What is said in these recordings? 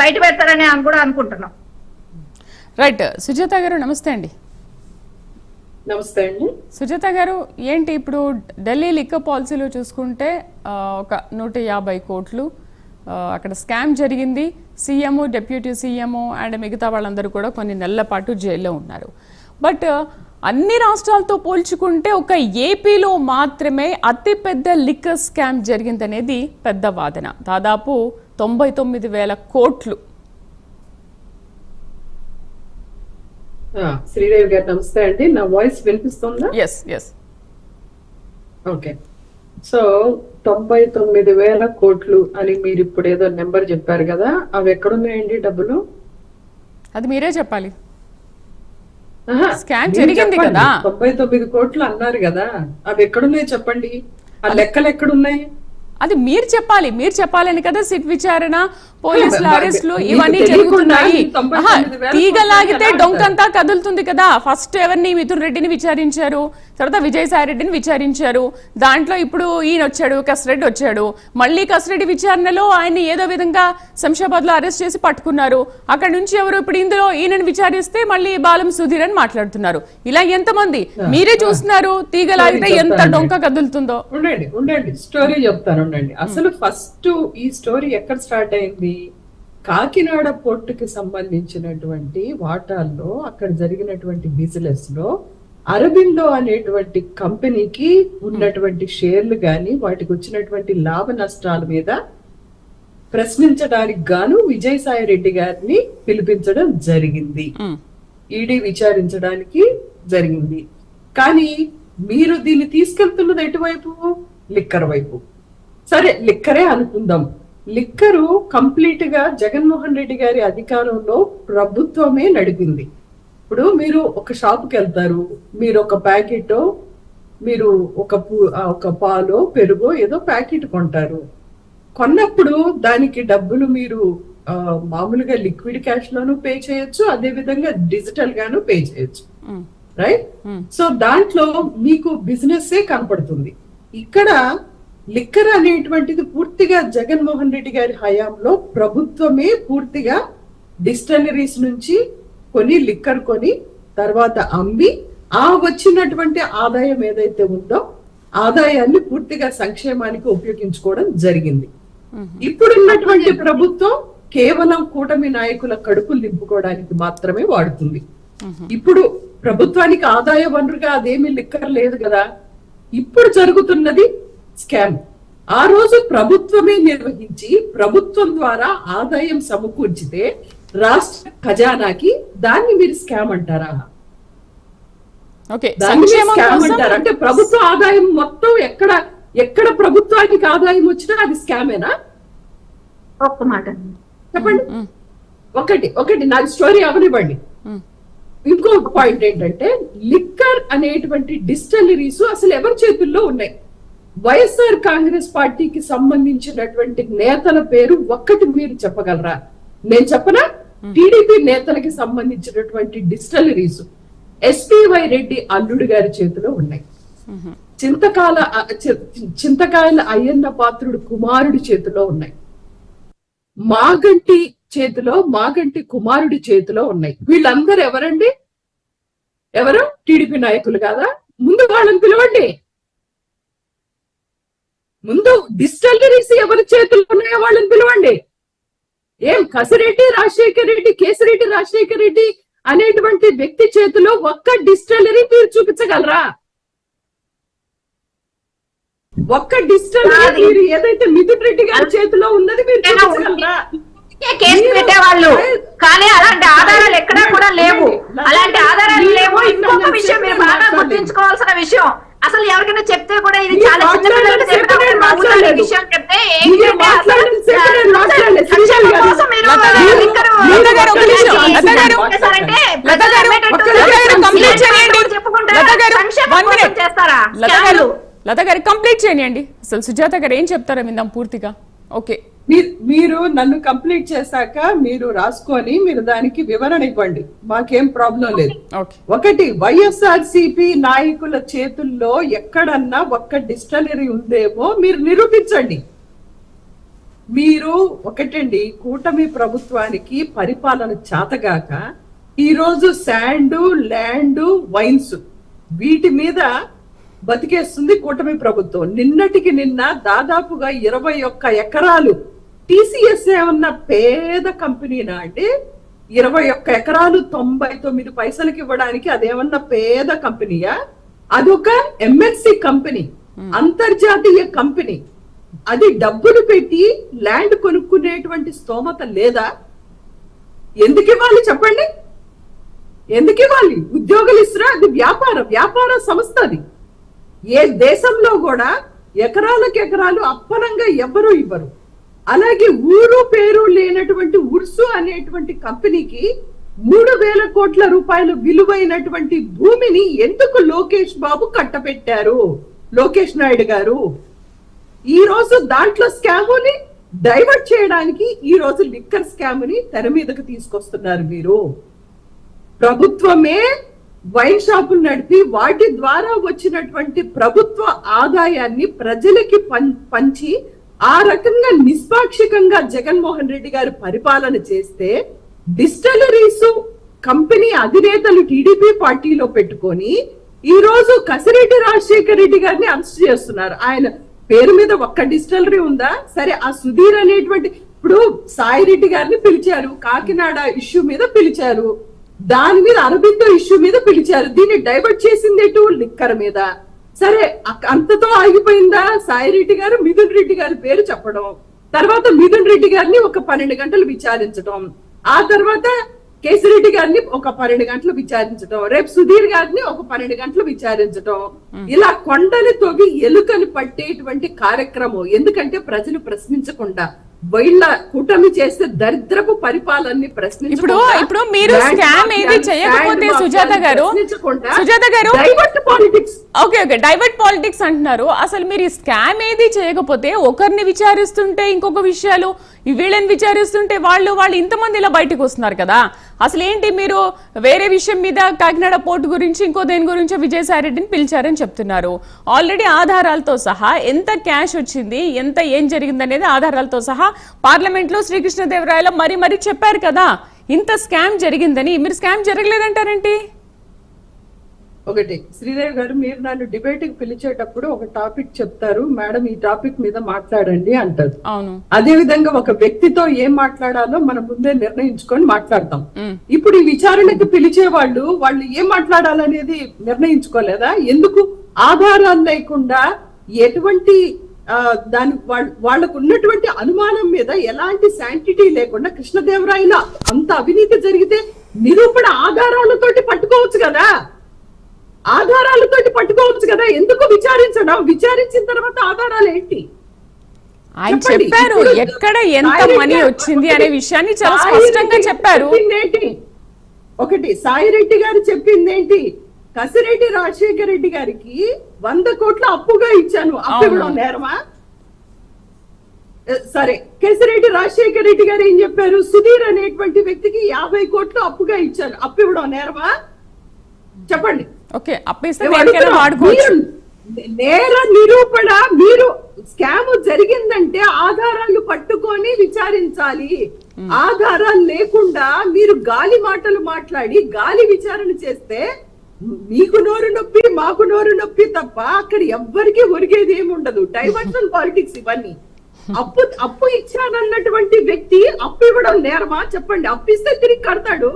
బయట పెడతారని కూడా అనుకుంటున్నాం. రైట్. సుజాత గారు నమస్తే అండి. నమస్తే అండి. సుజాత గారు, ఏంటి ఇప్పుడు ఢిల్లీ లిక్కర్ పాలసీలో చూసుకుంటే ఒక 150 కోట్లు అక్కడ స్కామ్ జరిగింది. సీఎం, డిప్యూటీ సీఎం అండ్ మిగతా వాళ్ళందరూ కూడా కొన్ని నెలల పాటు జైల్లో ఉన్నారు. బట్ అన్ని రాష్ట్రాలతో పోల్చుకుంటే ఒక ఏపీలో మాత్రమే అతిపెద్ద లిక్కర్ స్కామ్ జరిగిందనేది పెద్ద వాదన. దాదాపు 99,000 కోట్లు. శ్రీదేవి గారు నమస్తే అండి. నా వాయిస్ వినిపిస్తుందా? Yes yes. ఓకే. సో 99,000 కోట్లు అని మీరు ఇప్పుడు ఏదో నెంబర్ చెప్పారు కదా, అవి ఎక్కడున్నాయండి డబ్బులు? అది మీరే చెప్పాలి. స్కామ్ జరిగింది కదా. 99 కోట్లు అన్నారు కదా, అవి ఎక్కడున్నాయి చెప్పండి. ఆ లెక్కలు ఎక్కడున్నాయి? అది మీరు చెప్పాలి. మీరు చెప్పాలని కదా సిట్ విచారణ, పోలీసుల అరెస్టులు ఇవన్నీ జరుగుతున్నాయి. తీగలాగితే డొంకంతా కదులుతుంది కదా. ఫస్ట్ ఎవరిని? మిథున్ రెడ్డిని విచారించారు, తర్వాత విజయసాయి రెడ్డిని విచారించారు. దాంట్లో ఇప్పుడు ఈయన వచ్చాడు, కసిరెడ్డి వచ్చాడు. మళ్ళీ కసిరెడ్డి విచారణలో ఆయన ఏదో విధంగా శంషాబాద్ లో అరెస్ట్ చేసి పట్టుకున్నారు. అక్కడ నుంచి ఎవరు ఇప్పుడు ఇందులో ఈయనని విచారిస్తే మళ్ళీ బాలం సుధీర్ అని మాట్లాడుతున్నారు. ఇలా ఎంతమంది మీరే చూస్తున్నారు. తీగలాగితే ఎంత డొంక కదులుతుందో. ఉండండి స్టోరీ చెప్తాను. అసలు ఫస్ట్ ఈ స్టోరీ ఎక్కడ స్టార్ట్ అయింది? కాకినాడ పోర్టుకి సంబంధించినటువంటి వాటాల్లో అక్కడ జరిగినటువంటి బిజినెస్ లో అరబిందో అనేటువంటి కంపెనీకి ఉన్నటువంటి షేర్లు గాని వాటికి వచ్చినటువంటి లాభ నష్టాల మీద ప్రశ్నించడానికి గాను విజయసాయి రెడ్డి గారిని పిలిపించడం జరిగింది. ఈడీ విచారించడానికి జరిగింది. కానీ మీరు దీన్ని తీసుకెళ్తున్నది ఎటువైపు? లిక్కర్ వైపు. సరే, లిక్కరే అనుకుందాం. లిక్కరు కంప్లీట్ గా జగన్మోహన్ రెడ్డి గారి అధికారంలో ప్రభుత్వమే నడిపింది. ఇప్పుడు మీరు ఒక షాపుకి వెళ్తారు, మీరు ఒక ప్యాకెట్, మీరు ఒక పాలో పెరుగో ఏదో ప్యాకెట్ కొంటారు. కొన్నప్పుడు దానికి డబ్బులు మీరు మామూలుగా లిక్విడ్ క్యాష్ లోను పే చేయొచ్చు, అదే విధంగా డిజిటల్ గాను పే చేయొచ్చు. రైట్? సో దాంట్లో మీకు బిజినెస్ కనపడుతుంది. ఇక్కడ లిక్కర్ అనేటువంటిది పూర్తిగా జగన్మోహన్ రెడ్డి గారి హయాంలో ప్రభుత్వమే పూర్తిగా డిస్టిలరీస్ నుంచి లిక్కర్ కొని తర్వాత అమ్మి ఆ వచ్చినటువంటి ఆదాయం ఏదైతే ఉందో ఆదాయాన్ని పూర్తిగా సంక్షేమానికి ఉపయోగించుకోవడం జరిగింది. ఇప్పుడున్నటువంటి ప్రభుత్వం కేవలం కూటమి నాయకుల కడుపులు నింపుకోవడానికి మాత్రమే వాడుతుంది. ఇప్పుడు ప్రభుత్వానికి ఆదాయ వనరుగా అదేమీ లిక్కర్ లేదు కదా. ఇప్పుడు జరుగుతున్నది స్కామ్. ఆ రోజు ప్రభుత్వమే నిర్వహించి ప్రభుత్వం ద్వారా ఆదాయం సమకూర్చితే రాష్ట్ర ఖజానాకి దాన్ని మీరు స్కామ్ అంటారా? స్కామ్ అంటారా? అంటే ప్రభుత్వ ఆదాయం మొత్తం ఎక్కడ ప్రభుత్వానికి ఆదాయం వచ్చినా అది స్కామేనా? ఒక్క మాట చెప్పండి. ఒకటి నాకు స్టోరీ అవనివ్వండి. ఇంకొక పాయింట్ ఏంటంటే, లిక్కర్ అనేటువంటి డిస్టిలరీస్ అసలు ఎవరి చేతుల్లో ఉన్నాయి? వైఎస్ఆర్ కాంగ్రెస్ పార్టీకి సంబంధించినటువంటి నేతల పేరు ఒక్కటి మీరు చెప్పగలరా? నేను చెప్పనా? టీడీపీ నేతలకి సంబంధించినటువంటి డిస్టిలరీస్ ఎస్పీవై రెడ్డి అల్లుడు గారి చేతిలో ఉన్నాయి. చింతకాయల అయ్యన్న పాత్రుడు కుమారుడి చేతిలో ఉన్నాయి. మాగంటి కుమారుడి చేతిలో ఉన్నాయి. వీళ్ళందరూ ఎవరండి? ఎవరు? టీడీపీ నాయకులు కాదా? ముందు వాళ్ళని పిలవండి. ముందు డిస్టిలరీస్ ఎవరి చేతుల్లో ఉన్నాయో వాళ్ళని పిలవండి. ఏం కసిరెడ్డి రాజశేఖర్ రెడ్డి, కేసిరెడ్డి రాజశేఖర్ రెడ్డి అనేటువంటి వ్యక్తి చేతిలో ఒక్క డిస్టిలరీ మీరు చూపించగలరా? ఒక్క డిస్టిలరీ మీరు ఏదైతే మిథున్ రెడ్డి గారి చేతిలో ఉన్నది మీరు చూపించగలరా? కేసు పెట్టేవాళ్ళు, కానీ అలాంటి ఆధారాలు ఎక్కడా కూడా లేవు. అలాంటి ఆధారాలు లేవు. ఇంకొక విషయం మీరు బాగా గుర్తుంచుకోవాల్సిన విషయం, అసలు ఎవరికైనా చెప్తే కూడా ఇది చాలా చిన్న పిల్లలకి విషయం చెప్తే చేస్తారా? లత గారు కంప్లీట్ చేయండి. అసలు సుజాత గారు ఏం చెప్తారో విందాం పూర్తిగా. ఓకే, మీరు నన్ను కంప్లీట్ చేశాక మీరు రాసుకొని మీరు దానికి వివరణ ఇవ్వండి, మాకేం ప్రాబ్లం లేదు. ఒకటి, వైఎస్ఆర్సీపీ నాయకుల చేతుల్లో ఎక్కడన్నా ఒక్క డిస్టిలరీ ఉందేమో మీరు నిరూపించండి. మీరు ఒకటండి, కూటమి ప్రభుత్వానికి పరిపాలన చేతగాక ఈరోజు శాండ్, ల్యాండ్, వైన్స్ వీటి మీద బతికేస్తుంది కూటమి ప్రభుత్వం. నిన్నటికి నిన్న దాదాపుగా 21 ఎకరాలు TCS ఏమన్నా పేద కంపెనీనా అంటే 21 ఎకరాలు 99 పైసలకి ఇవ్వడానికి అదేమన్నా పేద కంపెనీయా? అదొక MNC కంపెనీ, అంతర్జాతీయ కంపెనీ. అది డబ్బులు పెట్టి ల్యాండ్ కొనుక్కునేటువంటి స్తోమత లేదా? ఎందుకు ఇవ్వాలి చెప్పండి? ఎందుకు ఇవ్వాలి? ఉద్యోగులు ఇస్తున్నా, అది వ్యాపార సంస్థ. అది ఏ దేశంలో కూడా ఎకరాలకు ఎకరాలు అప్పనంగా ఎవ్వరూ ఇవ్వరు. అలాగే ఊరు పేరు లేనటువంటి ఉర్సు అనేటువంటి కంపెనీకి 3,000 కోట్ల రూపాయలు విలువైనటువంటి భూమిని ఎందుకు లోకేష్ బాబు కట్టపెట్టారు? లోకేష్ నాయుడు గారు ఈ రోజు దాంట్లో స్కాముని డైవర్ట్ చేయడానికి ఈ రోజు లిక్కర్ స్కామ్ ని తెర మీదకు తీసుకొస్తున్నారు. మీరు ప్రభుత్వమే వైన్ షాపులు నడిపి వాటి ద్వారా వచ్చినటువంటి ప్రభుత్వ ఆదాయాన్ని ప్రజలకి పంచి ఆ రకంగా నిష్పాక్షికంగా జగన్మోహన్ రెడ్డి గారు పరిపాలన చేస్తే, డిస్టిలరీస్ కంపెనీ అధినేతలు టీడీపీ పార్టీలో పెట్టుకొని ఈ రోజు కసిరెడ్డి రాజశేఖర రెడ్డి గారిని అరెస్ట్ చేస్తున్నారు. ఆయన పేరు మీద ఒక్క డిస్టిలరీ ఉందా? సరే, ఆ సుధీర్ అనేటువంటి, ఇప్పుడు సాయి రెడ్డి గారిని పిలిచారు, కాకినాడ ఇష్యూ మీద పిలిచారు, దాని మీద అరబిందో ఇష్యూ మీద పిలిచారు. దీన్ని డైవర్ట్ చేసింది ఎటు? లిక్కర్ మీద. సరే, అంతతో ఆగిపోయిందా? సాయిరెడ్డి గారు మిథున్ రెడ్డి గారి పేరు చెప్పడం, తర్వాత మిథున్ రెడ్డి గారిని ఒక 12 గంటలు విచారించడం, ఆ తర్వాత కేసిరెడ్డి గారిని ఒక 12 గంటలు విచారించడం, రేపు సుధీర్ గారిని ఒక 12 గంటలు విచారించడం, ఇలా కొండని తొగి ఎలుకని పట్టేటువంటి కార్యక్రమం. ఎందుకంటే ప్రజలు ప్రశ్నించకుండా వీళ్ళ కూటమి చేస్తే దరిద్రపు పరిపాలనని ఇప్పుడు మీరు స్కామ్ ఏది చేయకపోతే సుజాత గారు ఓకే డైవర్ట్ పాలిటిక్స్ అంటున్నారు. అసలు మీరు స్కామ్ ఏది చేయకపోతే ఒకరిని విచారిస్తుంటే ఇంకొక విషయాలు, వీళ్ళని విచారిస్తుంటే వాళ్ళు ఇంతమంది ఇలా బయటకు వస్తున్నారు కదా. అసలు ఏంటి మీరు వేరే విషయం మీద కాకినాడ పోర్టు గురించి ఇంకో దేని గురించో విజయసాయి రెడ్డిని పిలిచారని చెప్తున్నారు. ఆల్రెడీ ఆధారాలతో సహా ఎంత క్యాష్ వచ్చింది, ఎంత ఏం జరిగింది అనేది ఆధారాలతో సహా పార్లమెంట్ లో శ్రీకృష్ణదేవరాయలో మరీ చెప్పారు కదా ఇంత స్కామ్ జరిగిందని. మీరు స్కామ్ జరగలేదంటారేంటి? ఒకటి, శ్రీదేవి గారు మీరు నన్ను డిబేట్ కి పిలిచేటప్పుడు ఒక టాపిక్ చెప్తారు, మేడం ఈ టాపిక్ మీద మాట్లాడండి అంటారు. అవును, అదే విధంగా ఒక వ్యక్తితో ఏం మాట్లాడాలో మనం ముందే నిర్ణయించుకొని మాట్లాడతాం. ఇప్పుడు ఈ విచారణకు పిలిచే వాళ్ళు ఏం మాట్లాడాలనేది నిర్ణయించుకోలేదా? ఎందుకు ఆధారాలు లేకుండా ఎటువంటి దాని వాళ్ళకు ఉన్నటువంటి అనుమానం మీద ఎలాంటి శాంటిటీ లేకుండా కృష్ణదేవరాయల అంత అవినీతి జరిగితే నిరూపణ ఆధారాలతోటి పట్టుకోవచ్చు కదా, ఎందుకు విచారించడం? విచారించిన తర్వాత ఆధారాలు ఏంటి? ఆయన చెప్పారు ఎక్కడ ఎంత మనీ వచ్చింది అనే విషయాన్ని చాలా స్పష్టంగా చెప్పారు. ఒకటి, సాయిరెడ్డి గారు చెప్పిందేంటి? కసిరెడ్డి రాజశేఖర రెడ్డి గారికి 100 కోట్ల అప్పుగా ఇచ్చాను, అప్పు ఇవ్వడం నేరమా? సరే, కేసిరెడ్డి రాజశేఖర రెడ్డి గారు ఏం చెప్పారు? సుధీర్ అనేటువంటి వ్యక్తికి 50 కోట్లు అప్పుగా ఇచ్చాను, అప్పు ఇవ్వడం నేరమా? చెప్పండి. ఓకే, అప్పిస్తే వాడుకోవచ్చు. నేర నిరూపణ, మీరు స్కామ్ జరిగిందంటే ఆధారాలు పట్టుకొని విచారించాలి. ఆధారాలు లేకుండా మీరు గాలి మాటలు మాట్లాడి గాలి విచారణ చేస్తే మీకు నోరు నొప్పి మాకు నోరు నొప్పి తప్ప అక్కడ ఎవ్వరికి ఒరిగేది ఏమి ఉండదు. డైవర్షన్ పాలిటిక్స్ ఇవన్నీ. అప్పు ఇచ్చానన్నటువంటి వ్యక్తి అప్పు ఇవ్వడం నేరమా? చెప్పండి. అప్పిస్తే తిరిగి కడతాడు,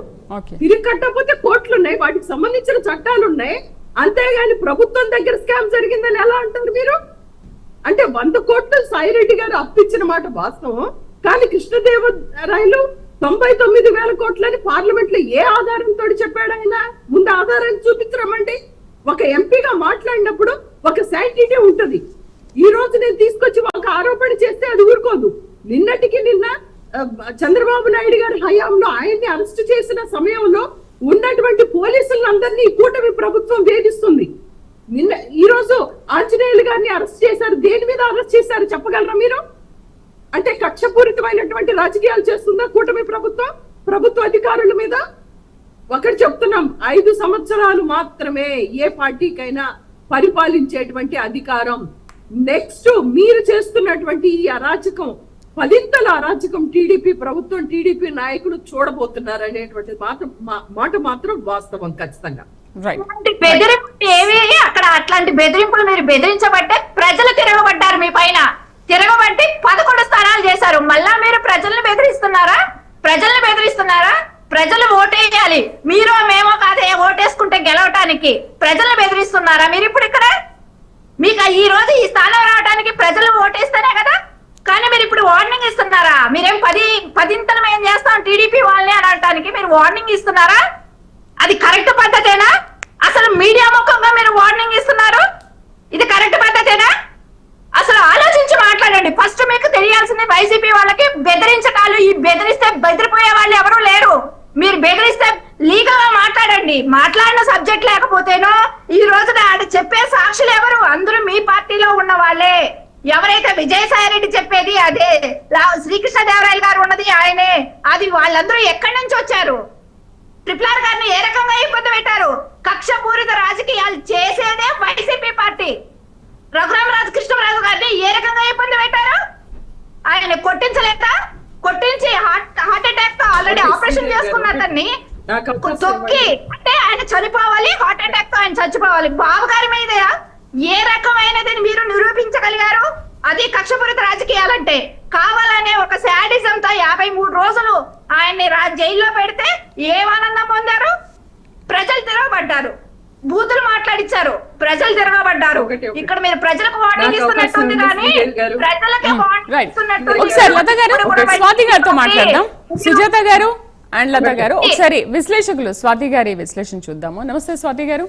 తిరిగి కట్టకపోతే కోర్టులు ఉన్నాయి, వాటికి సంబంధించిన చట్టాలు ఉన్నాయి. అంతేగాని ప్రభుత్వం దగ్గర స్కామ్ జరిగిందని ఎలా అంటారు మీరు? అంటే 100 కోట్లు సాయిరెడ్డి గారు అప్పిచ్చిన మాట వాస్తవం, కానీ కృష్ణదేవరాయలు 99,000 కోట్లని పార్లమెంట్ లో ఏ ఆధారంతో చెప్పాడు ఆయన? ముందు ఆధారాన్ని చూపించరమండి. ఒక ఎంపీగా మాట్లాడినప్పుడు ఒక శాంటిటీ ఉంటది. ఈ రోజు నేను తీసుకొచ్చి ఒక ఆరోపణ చేస్తే అది ఊరుకోదు. నిన్నటికి నిన్న చంద్రబాబు నాయుడు గారి హయాంలో ఆయన్ని అరెస్ట్ చేసిన సమయంలో ఉన్నటువంటి పోలీసులందరినీ కూటమి ప్రభుత్వం వేధిస్తుంది. ఈ రోజు ఆంజనేయులు గారిని అరెస్ట్ చేశారు. దేని మీద అరెస్ట్ చేశారు చెప్పగలరా మీరు? అంటే కక్షపూరితమైనటువంటి రాజకీయాలు చేస్తుందా కూటమి ప్రభుత్వం ప్రభుత్వ అధికారుల మీద? ఒకటి చెప్తున్నాం, 5 సంవత్సరాలు మాత్రమే ఏ పార్టీకైనా పరిపాలించేటువంటి అధికారం. నెక్స్ట్ మీరు చేస్తున్నటువంటి ఈ అరాచకం పదింతల అరాచకం టీడీపీ ప్రభుత్వం, టీడీపీ నాయకులు చూడబోతున్నారు అనేటువంటి మాట మాత్రం వాస్తవం ఖచ్చితంగా. అట్లాంటి బెదిరింపులు ఏవి అక్కడ, అట్లాంటి బెదిరింపులు మీరు బెదిరించబట్టే ప్రజలు తిరగబడ్డారు మీ పైన. తిరగబట్టి 11 స్థానాలు చేశారు. మళ్ళా మీరు ప్రజల్ని బెదిరిస్తున్నారా? ప్రజలు ఓటేయాలి, మీరు మేమో కాదే ఓటేసుకుంటే గెలవటానికి ప్రజల్ని బెదిరిస్తున్నారా మీరు? ఇప్పుడు ఇక్కడ మీకు ఈ రోజు ఈ స్థానం రావడానికి ప్రజలు ఓటేస్తేనే కదా. కానీ మీరు ఇప్పుడు వార్నింగ్ ఇస్తున్నారా? మీరేం పదింతలు ఏం చేస్తాం టీడీపీ వాళ్ళని అని అనడానికి మీరు వార్నింగ్ ఇస్తున్నారా? అది కరెక్ట్ పద్ధతేనా? అసలు మీడియా ముఖంగా మీరు వార్నింగ్ ఇస్తున్నారు, ఇది కరెక్ట్ పద్ధతేనా? అసలు ఆలోచించి మాట్లాడండి. ఫస్ట్ మీకు తెలియాల్సింది వైసీపీ వాళ్ళకి బెదిరించటాలు, ఈ బెదిరిస్తే బెదిరిపోయే వాళ్ళు ఎవరు లేరు. మీరు బెదిరిస్తే లీగల్ గా మాట్లాడండి. మాట్లాడిన సబ్జెక్ట్ లేకపోతేనో ఈ రోజున ఆడ చెప్పే సాక్షులు ఎవరు? అందరూ మీ పార్టీలో ఉన్న వాళ్ళే. ఎవరైతే విజయసాయి రెడ్డి చెప్పేది అదే, శ్రీకృష్ణదేవరాయలు గారు ఉన్నది ఆయనే. అది వాళ్ళందరూ ఎక్కడి నుంచి వచ్చారు? ట్రిపుల్ గారిని ఏ రకంగా ఇబ్బంది పెట్టారు? కక్షపూరిత రాజకీయాలు చేసేదే వైసీపీ పార్టీ. రఘురామరాజు కృష్ణరాజు గారిని ఏ రకంగా ఇబ్బంది పెట్టారు? ఆయన కొట్టించి హార్ట్ అటాక్ తో ఆల్రెడీ ఆపరేషన్ చేసుకున్న అతన్ని తొక్కి, అంటే ఆయన చనిపోవాలి, హార్ట్ అటాక్ తో ఆయన చచ్చిపోవాలి. బాబు గారి మీద ఏ రకమైనది మీరు నిరూపించగలిగారు? అది కక్షపూరిత రాజకీయాలంటే. కావాలనే ఒక శాడిజం తో 53 రోజులు ఆయన్ని జైల్లో పెడితే ఏం ఆనందం పొందారు? ప్రజలు తిరగబడ్డారు, బూతులు మాట్లాడిచ్చారు, ప్రజలు తిరగబడ్డారు. ఇక్కడ మీరు ప్రజలకు వార్నింగ్ ఇస్తున్నట్టుంది కానీ ప్రజలకే వార్నింగ్ ఇస్తున్నట్టు. ఒకసారి లత గారు, స్వాతి గారితో మాట్లాడదాం. సుజాత గారు అండ్ లత గారు, ఒకసారి విశ్లేషకులు స్వాతి గారి విశ్లేషణ చూద్దాము. నమస్తే స్వాతి గారు.